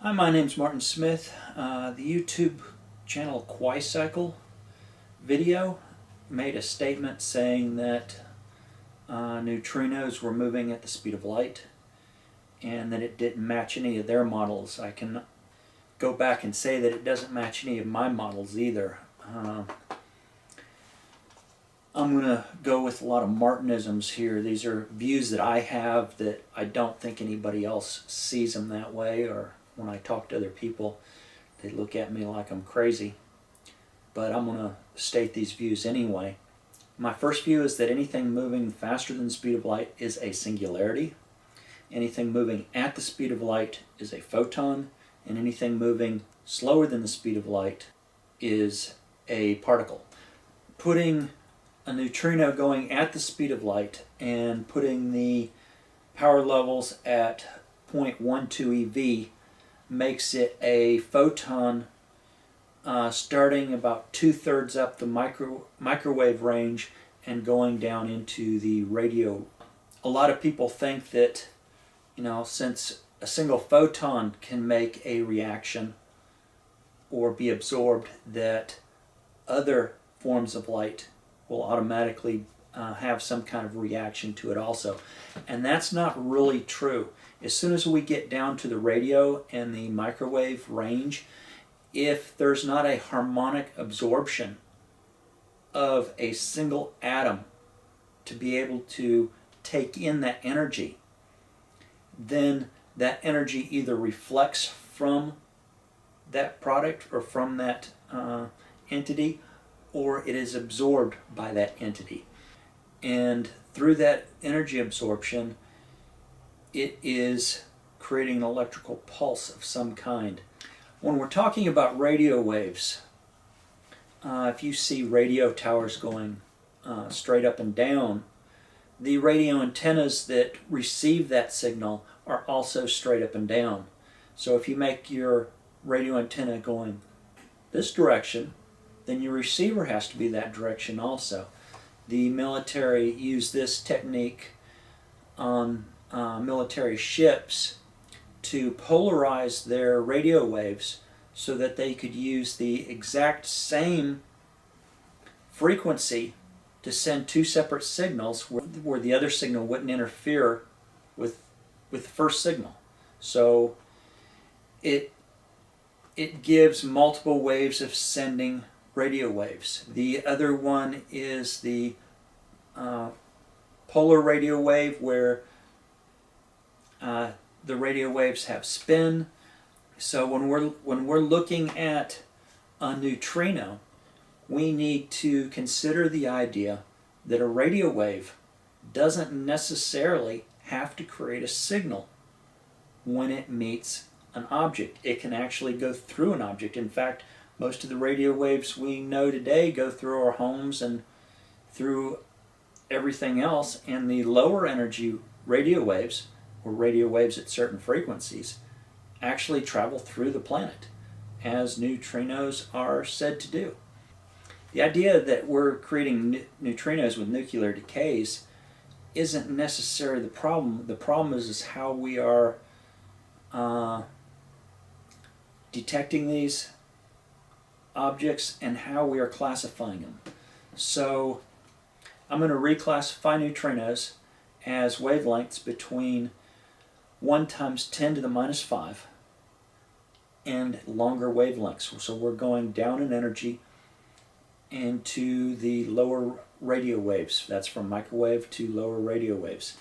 Hi, my name's Martin Smith. The YouTube channel Quacycle video made a statement saying that neutrinos were moving at the speed of light and that it didn't match any of their models. I can go back and say that it doesn't match any of my models either. I'm going to go with a lot of Martinisms here. These are views that I have that I don't think anybody else sees them that way, or when I talk to other people, they look at me like I'm crazy. But I'm going to state these views anyway. My first view is that anything moving faster than the speed of light is a singularity. Anything moving at the speed of light is a photon. And anything moving slower than the speed of light is a particle. Putting a neutrino going at the speed of light and putting the power levels at 0.12 eV makes it a photon starting about 2/3 up the microwave range and going down into the radio. A lot of people think that, since a single photon can make a reaction or be absorbed, that other forms of light will automatically have some kind of reaction to it also. And that's not really true. As soon as we get down to the radio and the microwave range, if there's not a harmonic absorption of a single atom to be able to take in that energy, then that energy either reflects from that product or from that entity, or it is absorbed by that entity. And through that energy absorption, it is creating an electrical pulse of some kind. When we're talking about radio waves, if you see radio towers going straight up and down, the radio antennas that receive that signal are also straight up and down. So if you make your radio antenna going this direction, then your receiver has to be that direction also. The military use this technique on military ships to polarize their radio waves so that they could use the exact same frequency to send two separate signals where the other signal wouldn't interfere with the first signal. So it gives multiple waves of sending radio waves. The other one is the polar radio wave, where the radio waves have spin. So when we're looking at a neutrino, we need to consider the idea that a radio wave doesn't necessarily have to create a signal when it meets an object. It can actually go through an object. In fact, most of the radio waves we know today go through our homes and through everything else, and the lower energy radio waves, or radio waves at certain frequencies, actually travel through the planet, as neutrinos are said to do. The idea that we're creating neutrinos with nuclear decays isn't necessarily the problem. The problem is how we are detecting these objects and how we are classifying them. So I'm going to reclassify neutrinos as wavelengths between 1 × 10⁻⁵ and longer wavelengths. So we're going down in energy into the lower radio waves. That's from microwave to lower radio waves.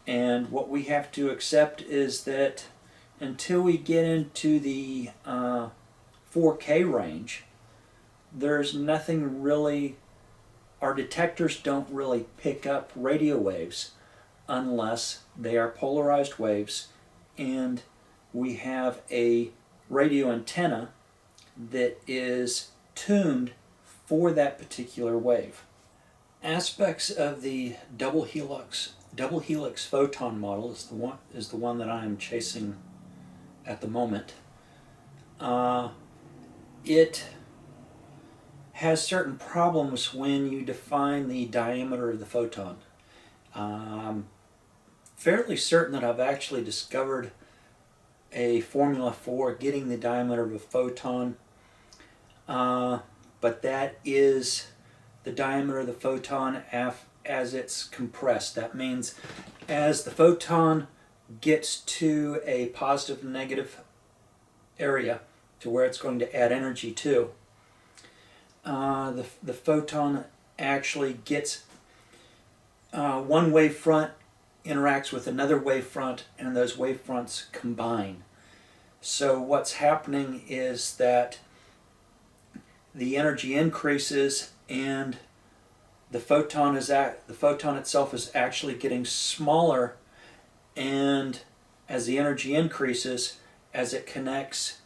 And what we have to accept is that until we get into the 4K range, there's nothing really, our detectors don't really pick up radio waves unless they are polarized waves and we have a radio antenna that is tuned for that particular wave. Aspects of the double helix photon model is the one that I am chasing at the moment. It has certain problems when you define the diameter of the photon. I'm fairly certain that I've actually discovered a formula for getting the diameter of a photon, but that is the diameter of the photon as it's compressed. That means as the photon gets to a positive and negative area to where it's going to add energy to, the photon actually gets one wavefront interacts with another wavefront, and those wavefronts combine. So what's happening is that the energy increases, and the photon itself is actually getting smaller, and as the energy increases, as it connects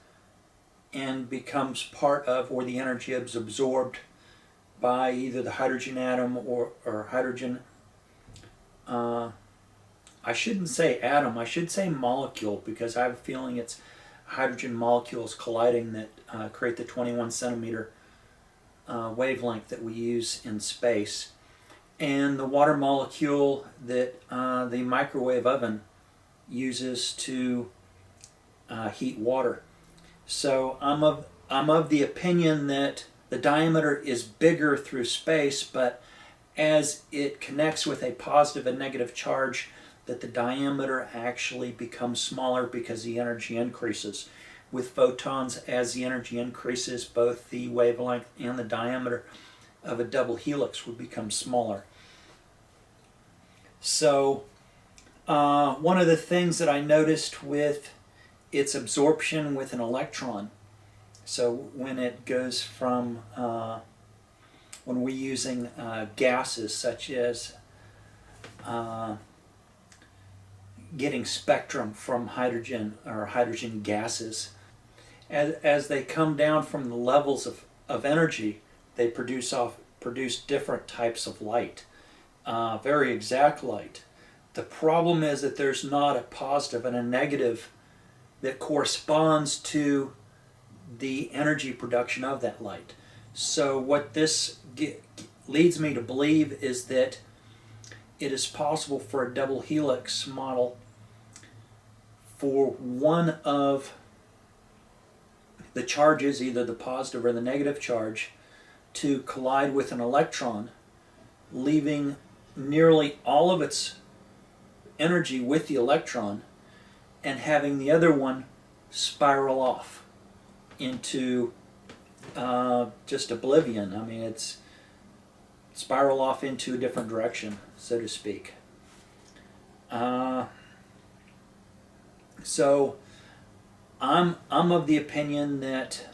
and becomes part of, or the energy is absorbed by either the hydrogen atom or hydrogen, I shouldn't say atom, I should say molecule, because I have a feeling it's hydrogen molecules colliding that create the 21 centimeter wavelength that we use in space, and the water molecule that the microwave oven uses to heat water. So I'm of the opinion that the diameter is bigger through space, but as it connects with a positive and negative charge, that the diameter actually becomes smaller because the energy increases. With photons, as the energy increases, both the wavelength and the diameter of a double helix would become smaller. So one of the things that I noticed with its absorption with an electron, so when it goes from, when we're using gases such as getting spectrum from hydrogen or hydrogen gases, as they come down from the levels of energy, they produce different types of light, very exact light. The problem is that there's not a positive and a negative that corresponds to the energy production of that light. So what this leads me to believe is that it is possible for a double helix model for one of the charges, either the positive or the negative charge, to collide with an electron, leaving nearly all of its energy with the electron, and having the other one spiral off into just oblivion. I mean, it's spiral off into a different direction, so to speak. So I'm of the opinion that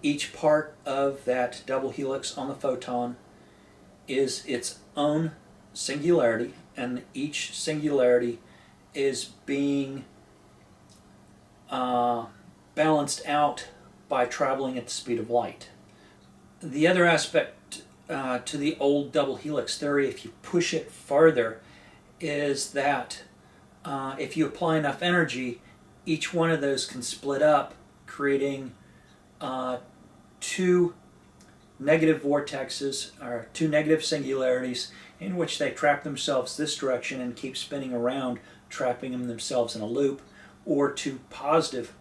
each part of that double helix on the photon is its own singularity, and each singularity is being balanced out by traveling at the speed of light. The other aspect to the old double helix theory, if you push it further, is that if you apply enough energy, each one of those can split up, creating two negative vortexes, or two negative singularities, in which they trap themselves this direction and keep spinning around, trapping themselves in a loop, or two positive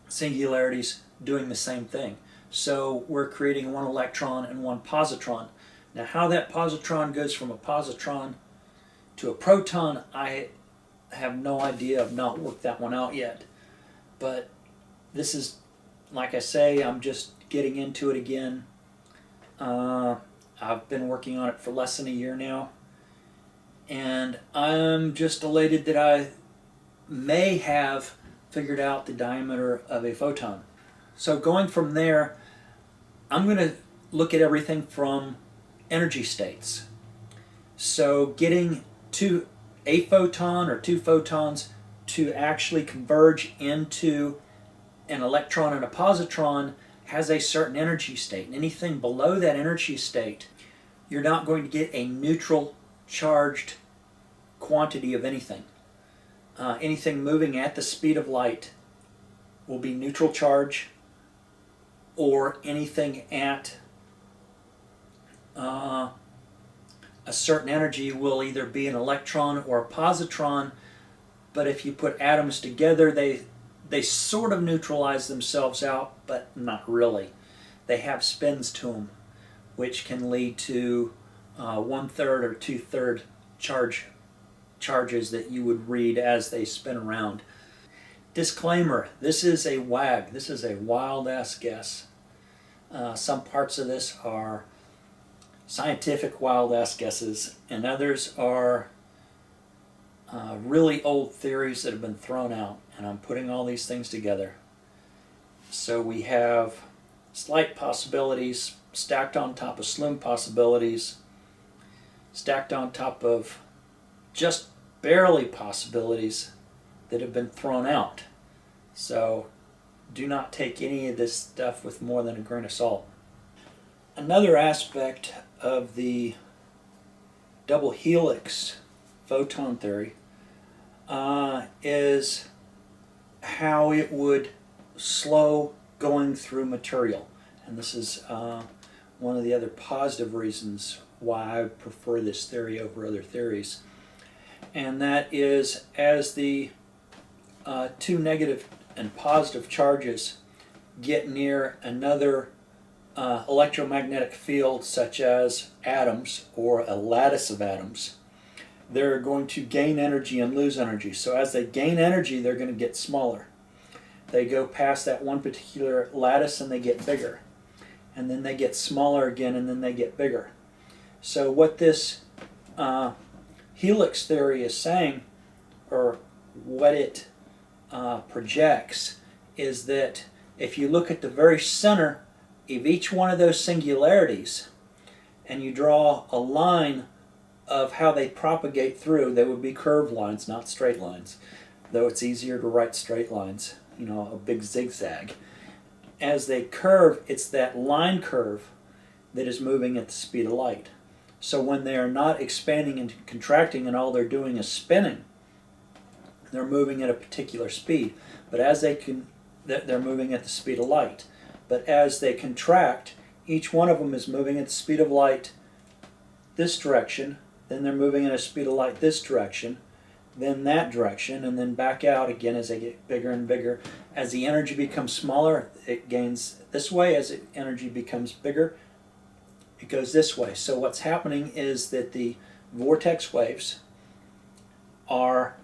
singularities doing the same thing. So we're creating one electron and one positron. Now, how that positron goes from a positron to a proton, I have no idea. I've not worked that one out yet. But this is, like I say, I'm just getting into it again. I've been working on it for less than a year now, and I'm just elated that I may have figured out the diameter of a photon. So going from there, I'm going to look at everything from energy states. So getting to a photon or two photons to actually converge into an electron and a positron has a certain energy state. And anything below that energy state, you're not going to get a neutral charged quantity of anything. Anything moving at the speed of light will be neutral charge, or anything at a certain energy will either be an electron or a positron, but if you put atoms together, they sort of neutralize themselves out, but not really. They have spins to them, which can lead to 1/3 or 2/3 charges that you would read as they spin around. Disclaimer, this is a WAG. This is a wild-ass guess. Some parts of this are scientific wild-ass guesses, and others are really old theories that have been thrown out, and I'm putting all these things together. So we have slight possibilities stacked on top of slim possibilities, stacked on top of just barely possibilities that have been thrown out. So do not take any of this stuff with more than a grain of salt. Another aspect of the double helix photon theory is how it would slow going through material. And this is one of the other positive reasons why I prefer this theory over other theories. And that is, as the two negative and positive charges get near another electromagnetic field, such as atoms or a lattice of atoms, they're going to gain energy and lose energy. So as they gain energy, they're going to get smaller. They go past that one particular lattice and they get bigger. And then they get smaller again, and then they get bigger. So what this helix theory is saying, or what it projects, is that if you look at the very center of each one of those singularities and you draw a line of how they propagate through, they would be curved lines, not straight lines, though it's easier to write straight lines, you know, a big zigzag. As they curve, it's that line curve that is moving at the speed of light. So when they are not expanding and contracting and all they're doing is spinning, they're moving at a particular speed. But as they're moving at the speed of light. But as they contract, each one of them is moving at the speed of light this direction, then they're moving at a speed of light this direction, then that direction, and then back out again as they get bigger and bigger. As the energy becomes smaller, it gains this way. As the energy becomes bigger, it goes this way. So what's happening is that the vortex waves or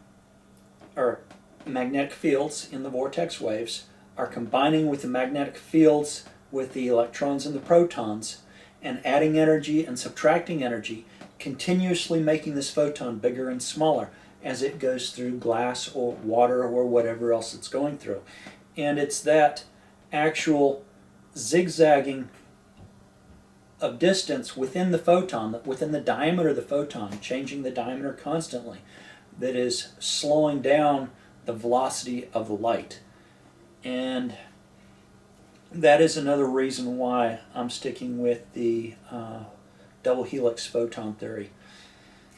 magnetic fields in the vortex waves are combining with the magnetic fields with the electrons and the protons and adding energy and subtracting energy, continuously making this photon bigger and smaller as it goes through glass or water or whatever else it's going through. And it's that actual zigzagging of distance within the photon, within the diameter of the photon, changing the diameter constantly, that is slowing down the velocity of the light. And that is another reason why I'm sticking with the double helix photon theory.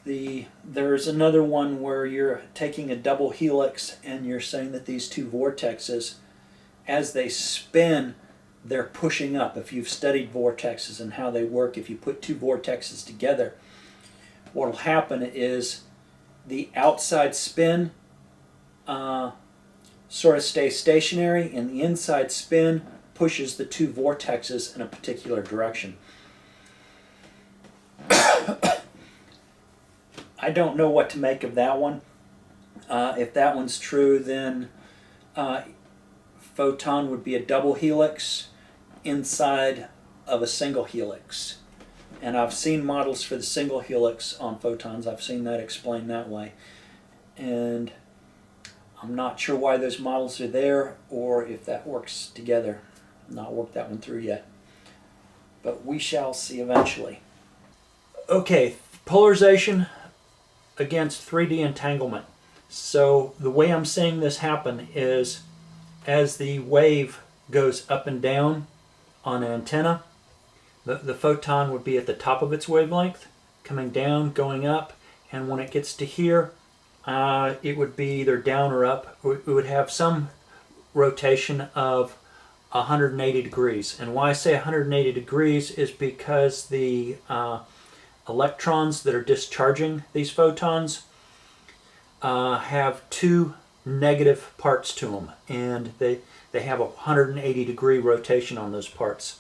There's another one where you're taking a double helix and you're saying that these two vortexes, as they spin, they're pushing up. If you've studied vortexes and how they work, if you put two vortexes together, what will happen is the outside spin sort of stays stationary, and the inside spin pushes the two vortexes in a particular direction. I don't know what to make of that one. If that one's true, then photon would be a double helix inside of a single helix. And I've seen models for the single helix on photons. I've seen that explained that way. And I'm not sure why those models are there or if that works together. I've not worked that one through yet. But we shall see eventually. Okay, polarization against 3D entanglement. So the way I'm seeing this happen is as the wave goes up and down on an antenna, the photon would be at the top of its wavelength, coming down, going up, and when it gets to here, it would be either down or up. It would have some rotation of 180 degrees. And why I say 180 degrees is because the electrons that are discharging these photons have two negative parts to them, and they have a 180-degree rotation on those parts.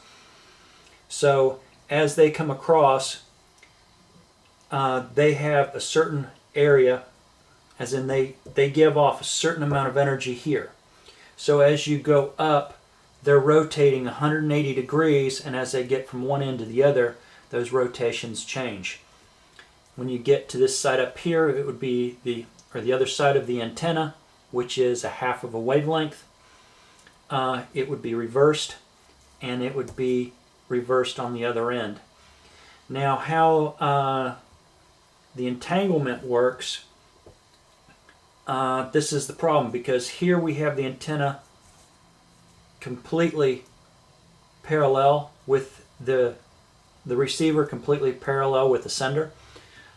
So as they come across, they have a certain area, as in they give off a certain amount of energy here. So as you go up, they're rotating 180 degrees, and as they get from one end to the other, those rotations change. When you get to this side up here, it would be the other side of the antenna, which is a half of a wavelength. It would be reversed, and it would be reversed on the other end. Now, how the entanglement works, this is the problem, because here we have the antenna completely parallel with the receiver, completely parallel with the sender.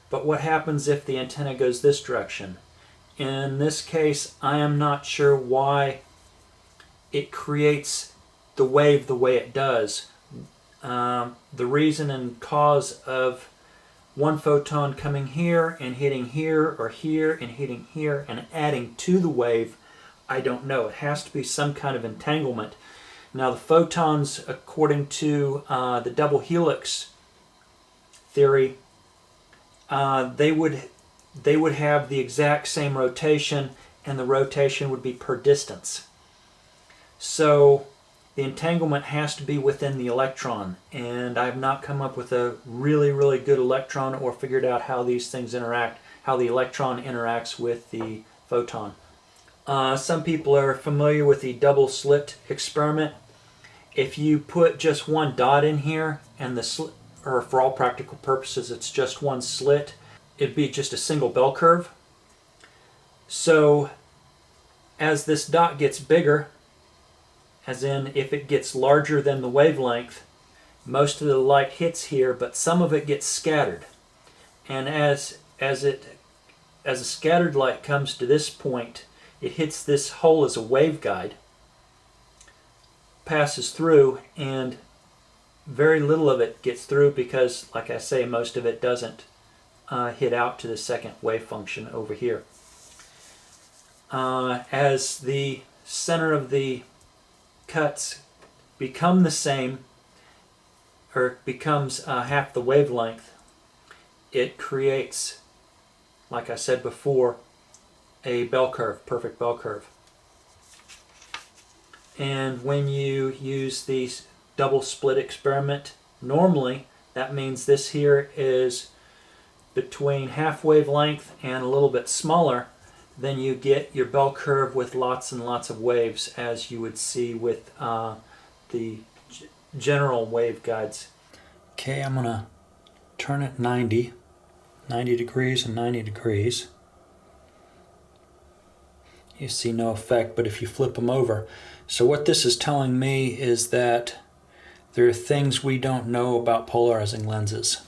But what happens if the antenna goes this direction? In this case, I am not sure why it creates the wave the way it does. The reason and cause of one photon coming here and hitting here, or here and hitting here and adding to the wave, I don't know. It has to be some kind of entanglement. Now the photons, according to the double helix theory, they would have the exact same rotation, and the rotation would be per distance. So the entanglement has to be within the electron, and I've not come up with a really, really good electron or figured out how these things interact, how the electron interacts with the photon. Some people are familiar with the double slit experiment. If you put just one dot in here, and the slit, or for all practical purposes it's just one slit, it'd be just a single bell curve. So as this dot gets bigger, as in if it gets larger than the wavelength, most of the light hits here, but some of it gets scattered. And as a scattered light comes to this point, it hits this hole as a waveguide, passes through, and very little of it gets through because, like I say, most of it doesn't hit out to the second wave function over here. As the center of the cuts become the same, or becomes half the wavelength, it creates, like I said before, a bell curve, perfect bell curve. And when you use the double split experiment, normally that means this here is between half wavelength and a little bit smaller, then you get your bell curve with lots and lots of waves, as you would see with the general waveguides. Okay, I'm going to turn it 90 degrees and 90 degrees. You see no effect, but if you flip them over. So what this is telling me is that there are things we don't know about polarizing lenses.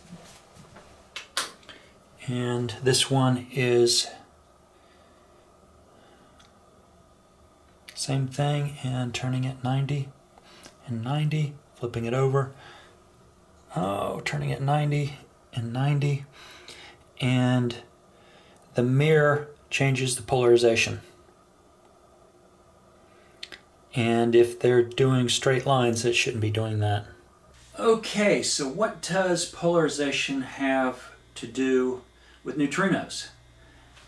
And this one is same thing, and turning it 90 and 90, flipping it over. Oh, turning it 90 and 90. And the mirror changes the polarization. And if they're doing straight lines, it shouldn't be doing that. Okay, so what does polarization have to do with neutrinos?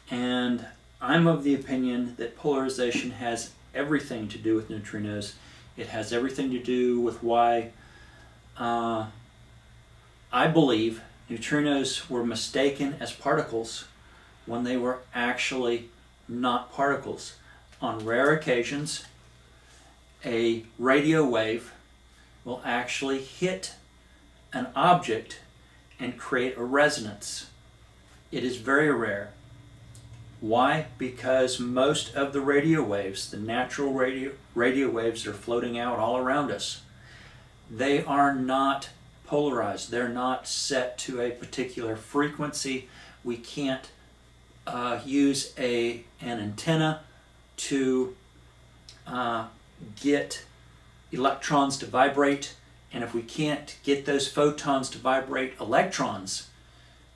And I'm of the opinion that polarization has everything to do with neutrinos. It has everything to do with why I believe neutrinos were mistaken as particles when they were actually not particles. On rare occasions, a radio wave will actually hit an object and create a resonance. It is very rare. Why? Because most of the radio waves, the natural radio waves that are floating out all around us, they are not polarized. They're not set to a particular frequency. We can't use an antenna to get electrons to vibrate, and if we can't get those photons to vibrate electrons,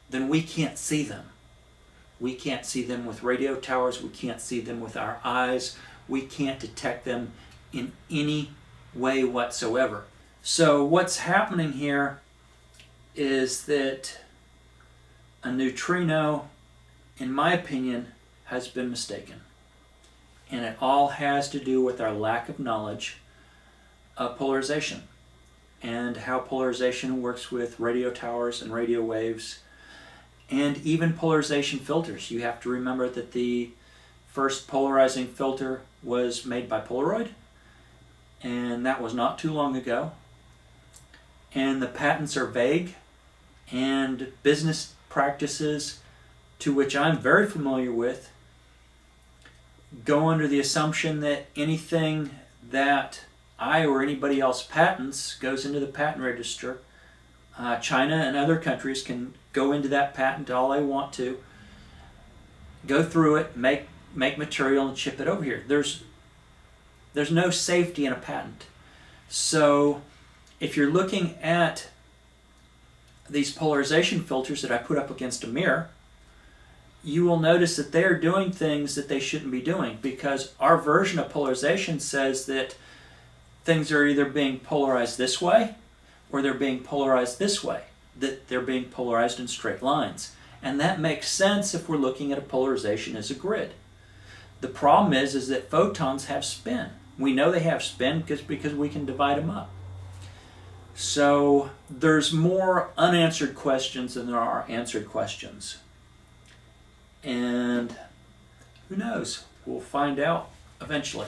then we can't see them. We can't see them with radio towers. We can't see them with our eyes. We can't detect them in any way whatsoever. So what's happening here is that a neutrino, in my opinion, has been mistaken. And it all has to do with our lack of knowledge of polarization and how polarization works with radio towers and radio waves and even polarization filters. You have to remember that the first polarizing filter was made by Polaroid, and that was not too long ago. And the patents are vague, and business practices, to which I'm very familiar with, go under the assumption that anything that I or anybody else patents goes into the patent register. China and other countries can go into that patent all they want to, go through it, make material and ship it over here. There's no safety in a patent. So if you're looking at these polarization filters that I put up against a mirror, you will notice that they're doing things that they shouldn't be doing, because our version of polarization says that things are either being polarized this way or they're being polarized this way, that they're being polarized in straight lines. And that makes sense if we're looking at a polarization as a grid. The problem is that photons have spin. We know they have spin because we can divide them up. So there's more unanswered questions than there are answered questions. And who knows? We'll find out eventually.